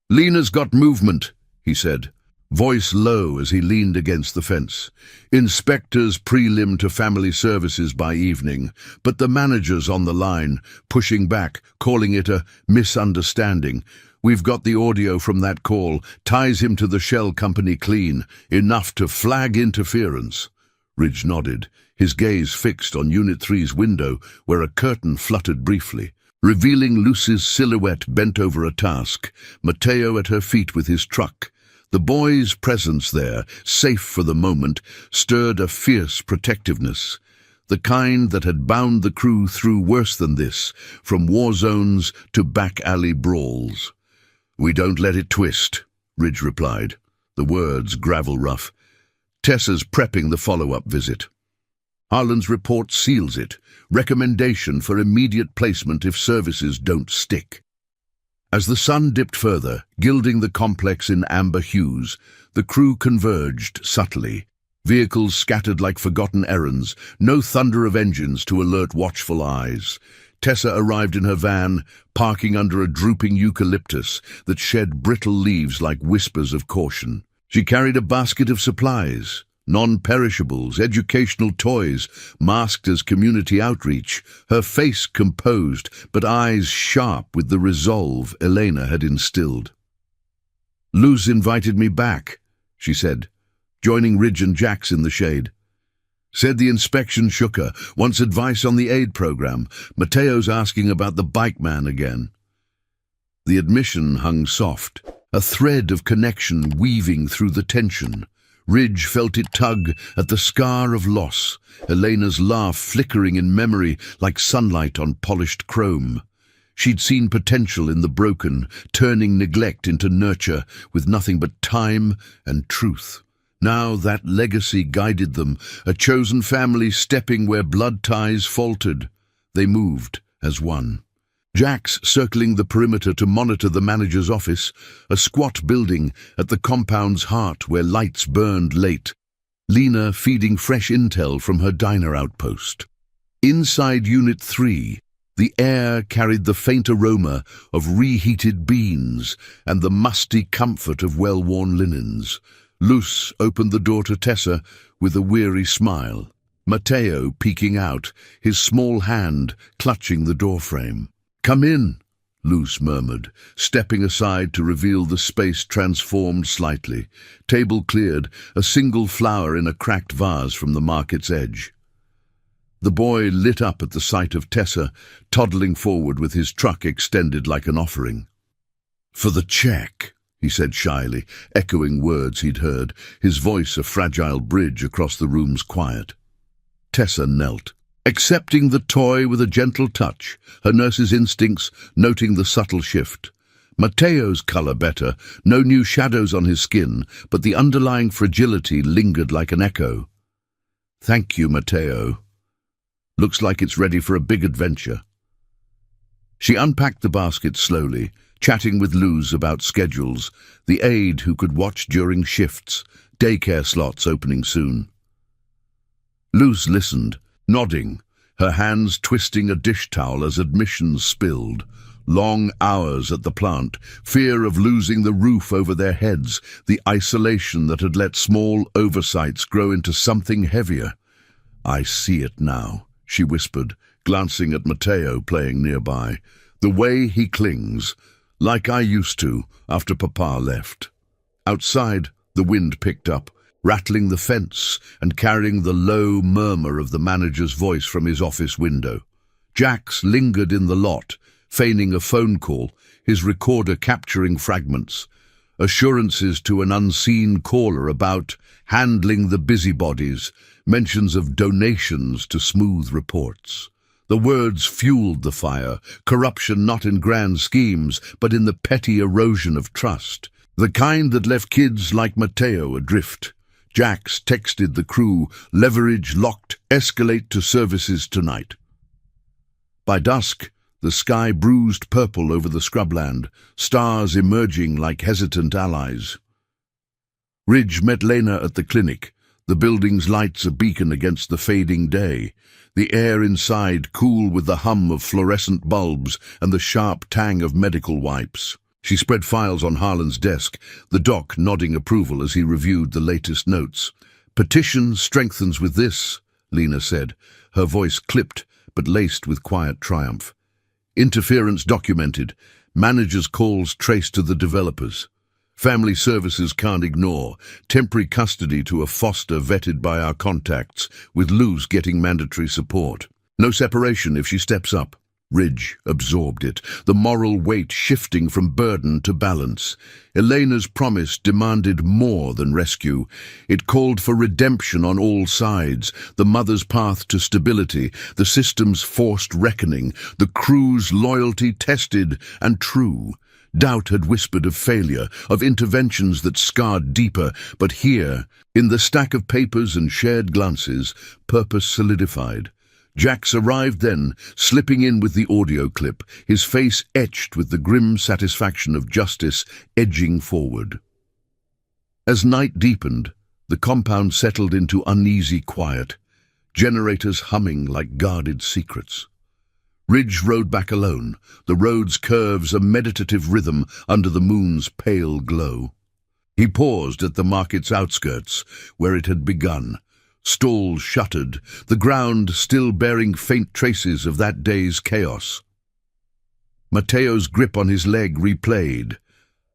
"Lena's got movement," he said, voice low as he leaned against the fence. "Inspectors prelim to family services by evening, but the manager's on the line, pushing back, calling it a misunderstanding. We've got the audio from that call, ties him to the shell company clean, enough to flag interference." Ridge nodded, his gaze fixed on Unit 3's window, where a curtain fluttered briefly, revealing Luce's silhouette bent over a task, Mateo at her feet with his truck. The boy's presence there, safe for the moment, stirred a fierce protectiveness, the kind that had bound the crew through worse than this, from war zones to back-alley brawls. "We don't let it twist," Ridge replied, the words gravel-rough. "Tessa's prepping the follow-up visit. Harlan's report seals it, recommendation for immediate placement if services don't stick." As the sun dipped further, gilding the complex in amber hues, the crew converged subtly. Vehicles scattered like forgotten errands, no thunder of engines to alert watchful eyes. Tessa arrived in her van, parking under a drooping eucalyptus that shed brittle leaves like whispers of caution. She carried a basket of supplies, non-perishables, educational toys, masked as community outreach, her face composed, but eyes sharp with the resolve Elena had instilled. "Luz invited me back," she said, joining Ridge and Jax in the shade. Said the inspection shook her. Wants advice on the aid program. Mateo's asking about the bike man again. The admission hung soft, a thread of connection weaving through the tension. Ridge felt it tug at the scar of loss, Elena's laugh flickering in memory like sunlight on polished chrome. She'd seen potential in the broken, turning neglect into nurture with nothing but time and truth. Now that legacy guided them, a chosen family stepping where blood ties faltered. They moved as one. Jax circling the perimeter to monitor the manager's office, a squat building at the compound's heart where lights burned late. Lena feeding fresh intel from her diner outpost. Inside Unit 3, the air carried the faint aroma of reheated beans and the musty comfort of well-worn linens. Luz opened the door to Tessa with a weary smile. Mateo peeking out, his small hand clutching the doorframe. "Come in," Luz murmured, stepping aside to reveal the space transformed slightly. Table cleared, a single flower in a cracked vase from the market's edge. The boy lit up at the sight of Tessa, toddling forward with his truck extended like an offering. "For the check," he said shyly, echoing words he'd heard, his voice a fragile bridge across the room's quiet. Tessa knelt, accepting the toy with a gentle touch, her nurse's instincts noting the subtle shift. Mateo's color better, no new shadows on his skin, but the underlying fragility lingered like an echo. "Thank you, Mateo. Looks like it's ready for a big adventure." She unpacked the basket slowly, chatting with Luz about schedules, the aide who could watch during shifts, daycare slots opening soon. Luz listened, nodding, her hands twisting a dish towel as admissions spilled. Long hours at the plant, fear of losing the roof over their heads, the isolation that had let small oversights grow into something heavier. "I see it now," she whispered, glancing at Mateo playing nearby. "The way he clings, like I used to after Papa left." Outside, the wind picked up, rattling the fence and carrying the low murmur of the manager's voice from his office window. Jax lingered in the lot, feigning a phone call, his recorder capturing fragments. Assurances to an unseen caller about handling the busybodies, mentions of donations to smooth reports. The words fueled the fire, corruption not in grand schemes, but in the petty erosion of trust, the kind that left kids like Mateo adrift. Jax texted the crew, "Leverage locked, escalate to services tonight." By dusk, the sky bruised purple over the scrubland, stars emerging like hesitant allies. Ridge met Lena at the clinic, the building's lights a beacon against the fading day, the air inside cool with the hum of fluorescent bulbs and the sharp tang of medical wipes. She spread files on Harlan's desk, the doc nodding approval as he reviewed the latest notes. "Petition strengthens with this," Lena said, her voice clipped but laced with quiet triumph. "Interference documented, managers' calls traced to the developers. Family services can't ignore, temporary custody to a foster vetted by our contacts, with Luz getting mandatory support. No separation if she steps up." Ridge absorbed it, the moral weight shifting from burden to balance. Elena's promise demanded more than rescue. It called for redemption on all sides, the mother's path to stability, the system's forced reckoning, the crew's loyalty tested and true. Doubt had whispered of failure, of interventions that scarred deeper, but here, in the stack of papers and shared glances, purpose solidified. Jax arrived then, slipping in with the audio clip, his face etched with the grim satisfaction of justice edging forward. As night deepened, the compound settled into uneasy quiet, generators humming like guarded secrets. Ridge rode back alone, the road's curves a meditative rhythm under the moon's pale glow. He paused at the market's outskirts, where it had begun. Stalls shuttered, the ground still bearing faint traces of that day's chaos. Mateo's grip on his leg replayed,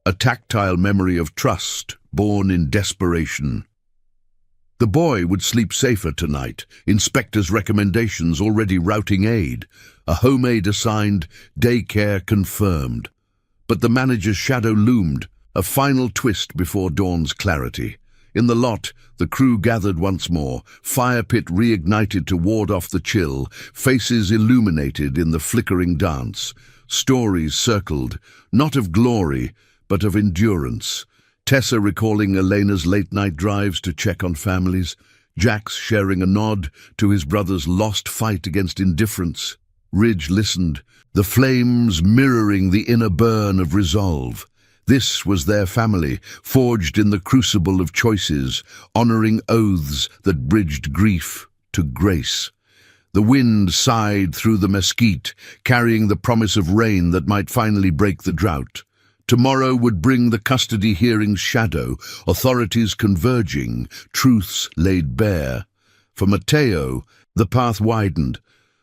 a tactile memory of trust born in desperation. The boy would sleep safer tonight, inspector's recommendations already routing aid, a homemade assigned, daycare confirmed. But the manager's shadow loomed, a final twist before dawn's clarity. In the lot, the crew gathered once more, fire pit reignited to ward off the chill, faces illuminated in the flickering dance. Stories circled, not of glory, but of endurance. Tessa recalling Elena's late-night drives to check on families, Jax sharing a nod to his brother's lost fight against indifference. Ridge listened, the flames mirroring the inner burn of resolve. This was their family, forged in the crucible of choices, honoring oaths that bridged grief to grace. The wind sighed through the mesquite, carrying the promise of rain that might finally break the drought. Tomorrow would bring the custody hearing's shadow, authorities converging, truths laid bare. For Matteo, the path widened,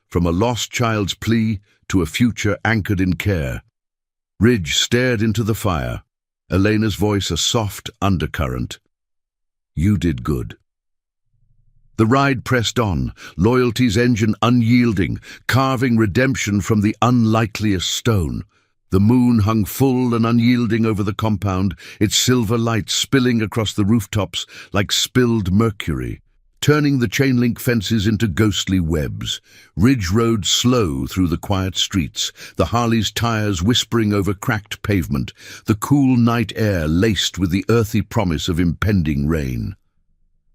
from a lost child's plea to a future anchored in care. Ridge stared into the fire, Elena's voice a soft undercurrent. "You did good." The ride pressed on, loyalty's engine unyielding, carving redemption from the unlikeliest stone. The moon hung full and unyielding over the compound, its silver light spilling across the rooftops like spilled mercury, turning the chain-link fences into ghostly webs. Ridge rode slow through the quiet streets, the Harley's tires whispering over cracked pavement, the cool night air laced with the earthy promise of impending rain.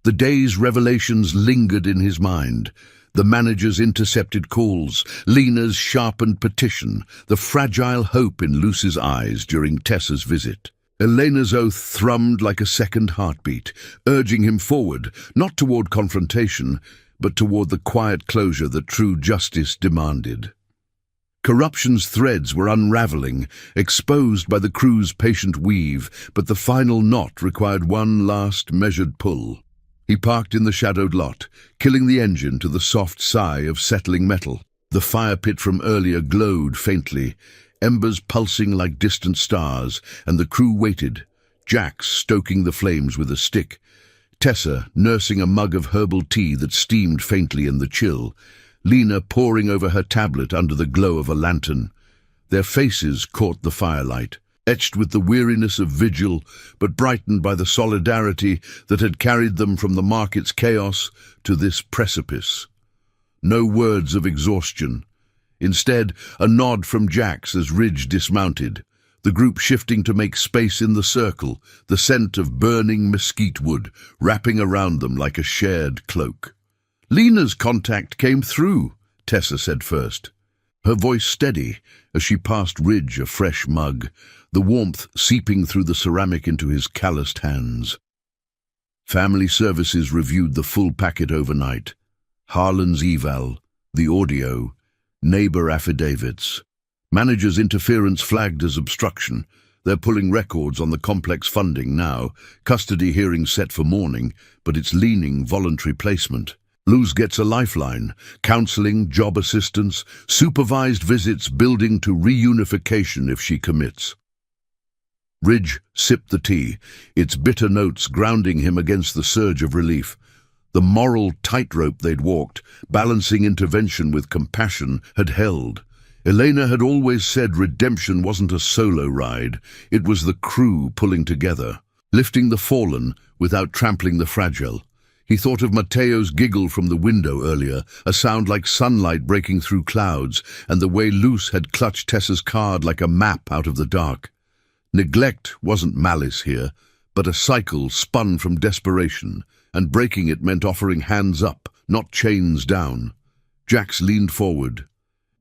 The day's revelations lingered in his mind. The manager's intercepted calls, Lena's sharpened petition, the fragile hope in Luce's eyes during Tessa's visit. Elena's oath thrummed like a second heartbeat, urging him forward, not toward confrontation, but toward the quiet closure that true justice demanded. Corruption's threads were unraveling, exposed by the crew's patient weave, but the final knot required one last measured pull. He parked in the shadowed lot, killing the engine to the soft sigh of settling metal. The fire pit from earlier glowed faintly, embers pulsing like distant stars, and the crew waited, Jax stoking the flames with a stick, Tessa nursing a mug of herbal tea that steamed faintly in the chill, Lena poring over her tablet under the glow of a lantern. Their faces caught the firelight, etched with the weariness of vigil, but brightened by the solidarity that had carried them from the market's chaos to this precipice. No words of exhaustion. Instead, a nod from Jax as Ridge dismounted, the group shifting to make space in the circle, the scent of burning mesquite wood wrapping around them like a shared cloak. "Lena's contact came through," Tessa said first, her voice steady as she passed Ridge a fresh mug, the warmth seeping through the ceramic into his calloused hands. Family Services reviewed the full packet overnight. Harlan's eval, the audio, neighbor affidavits. Manager's interference flagged as obstruction. They're pulling records on the complex funding now. Custody hearing set for morning, but it's leaning voluntary placement. Luz gets a lifeline, counseling, job assistance, supervised visits building to reunification if she commits. Ridge sipped the tea, its bitter notes grounding him against the surge of relief. The moral tightrope they'd walked, balancing intervention with compassion, had held. Elena had always said redemption wasn't a solo ride, it was the crew pulling together, lifting the fallen without trampling the fragile. He thought of Matteo's giggle from the window earlier, a sound like sunlight breaking through clouds, and the way Luce had clutched Tessa's card like a map out of the dark. Neglect wasn't malice here, but a cycle spun from desperation, and breaking it meant offering hands up, not chains down. Jax leaned forward,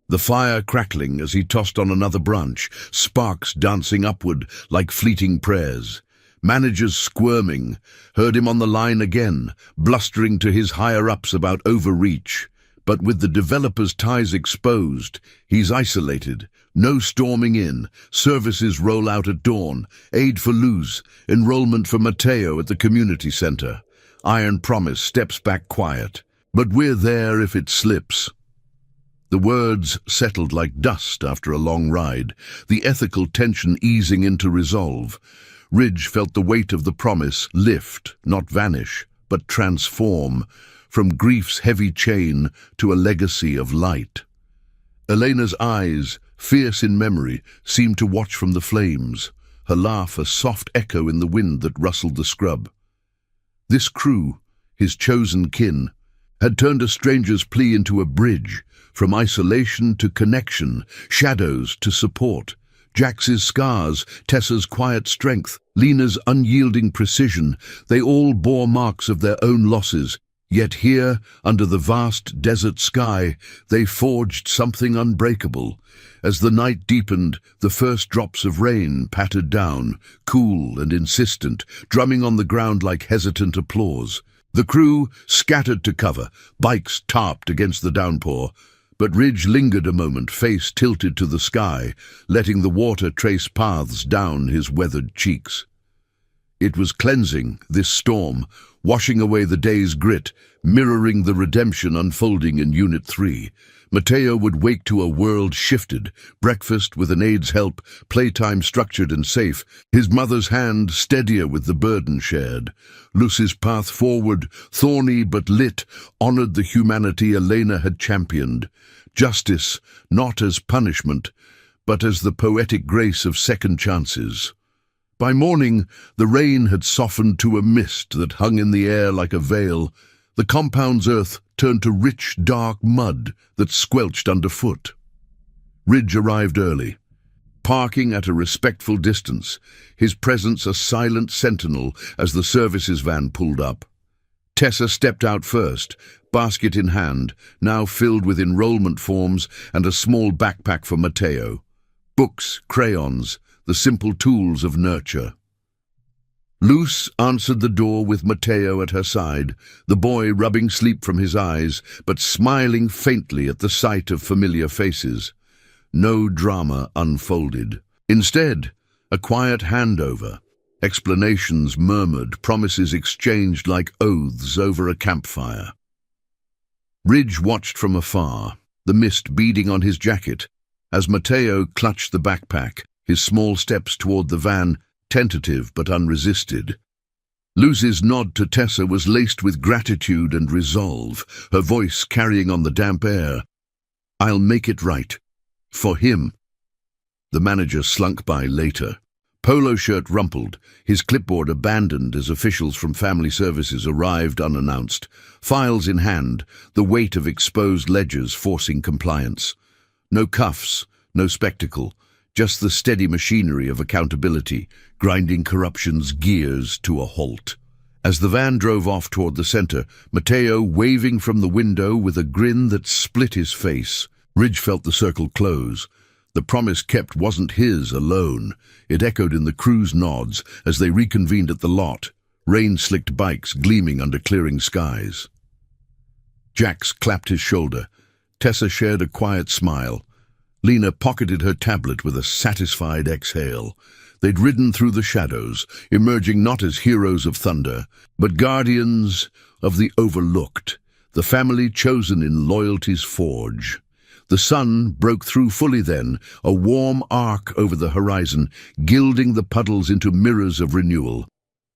the fire crackling as he tossed on another branch, sparks dancing upward like fleeting prayers. Managers squirming, heard him on the line again, blustering to his higher-ups about overreach. But with the developer's ties exposed, he's isolated. No storming in, services roll out at dawn, aid for Luz, enrollment for Matteo at the community center. Iron Promise steps back quiet, but we're there if it slips. The words settled like dust after a long ride, the ethical tension easing into resolve. Ridge felt the weight of the promise lift, not vanish, but transform, from grief's heavy chain to a legacy of light. Elena's eyes, fierce in memory, seemed to watch from the flames, her laugh a soft echo in the wind that rustled the scrub. This crew, his chosen kin, had turned a stranger's plea into a bridge, from isolation to connection, shadows to support. Jax's scars, Tessa's quiet strength, Lena's unyielding precision, they all bore marks of their own losses. Yet here, under the vast desert sky, they forged something unbreakable. As the night deepened, the first drops of rain pattered down, cool and insistent, drumming on the ground like hesitant applause. The crew scattered to cover, bikes tarped against the downpour, but Ridge lingered a moment, face tilted to the sky, letting the water trace paths down his weathered cheeks. It was cleansing, this storm, washing away the day's grit, mirroring the redemption unfolding in Unit 3. Mateo would wake to a world shifted, breakfast with an aid's help, playtime structured and safe, his mother's hand steadier with the burden shared. Lucy's path forward, thorny but lit, honored the humanity Elena had championed. Justice, not as punishment, but as the poetic grace of second chances. By morning, the rain had softened to a mist that hung in the air like a veil. The compound's earth turned to rich, dark mud that squelched underfoot. Ridge arrived early, parking at a respectful distance, his presence a silent sentinel as the services van pulled up. Tessa stepped out first, basket in hand, now filled with enrollment forms and a small backpack for Mateo. Books, crayons, the simple tools of nurture. Luz answered the door with Mateo at her side, the boy rubbing sleep from his eyes, but smiling faintly at the sight of familiar faces. No drama unfolded. Instead, a quiet handover. Explanations murmured, promises exchanged like oaths over a campfire. Ridge watched from afar, the mist beading on his jacket, as Mateo clutched the backpack, his small steps toward the van tentative but unresisted. Luz's nod to Tessa was laced with gratitude and resolve, her voice carrying on the damp air. "I'll make it right. For him." The manager slunk by later. Polo shirt rumpled, his clipboard abandoned as officials from family services arrived unannounced, files in hand, the weight of exposed ledgers forcing compliance. No cuffs, no spectacle, just the steady machinery of accountability, grinding corruption's gears to a halt. As the van drove off toward the center, Mateo waving from the window with a grin that split his face, Ridge felt the circle close. The promise kept wasn't his alone. It echoed in the crew's nods as they reconvened at the lot, rain-slicked bikes gleaming under clearing skies. Jax clapped his shoulder. Tessa shared a quiet smile. Lena pocketed her tablet with a satisfied exhale. They'd ridden through the shadows, emerging not as heroes of thunder, but guardians of the overlooked, the family chosen in loyalty's forge. The sun broke through fully then, a warm arc over the horizon, gilding the puddles into mirrors of renewal.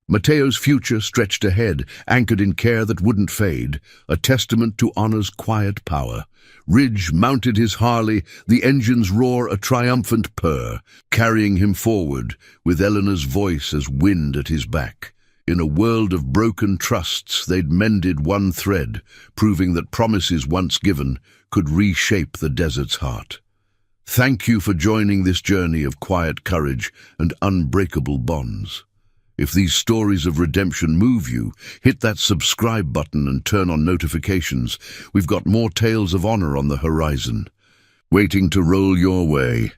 Mateo's future stretched ahead, anchored in care that wouldn't fade, a testament to honor's quiet power. Ridge mounted his Harley, the engine's roar a triumphant purr, carrying him forward, with Eleanor's voice as wind at his back. In a world of broken trusts, they'd mended one thread, proving that promises once given could reshape the desert's heart. Thank you for joining this journey of quiet courage and unbreakable bonds. If these stories of redemption move you, hit that subscribe button and turn on notifications. We've got more tales of honor on the horizon, waiting to roll your way.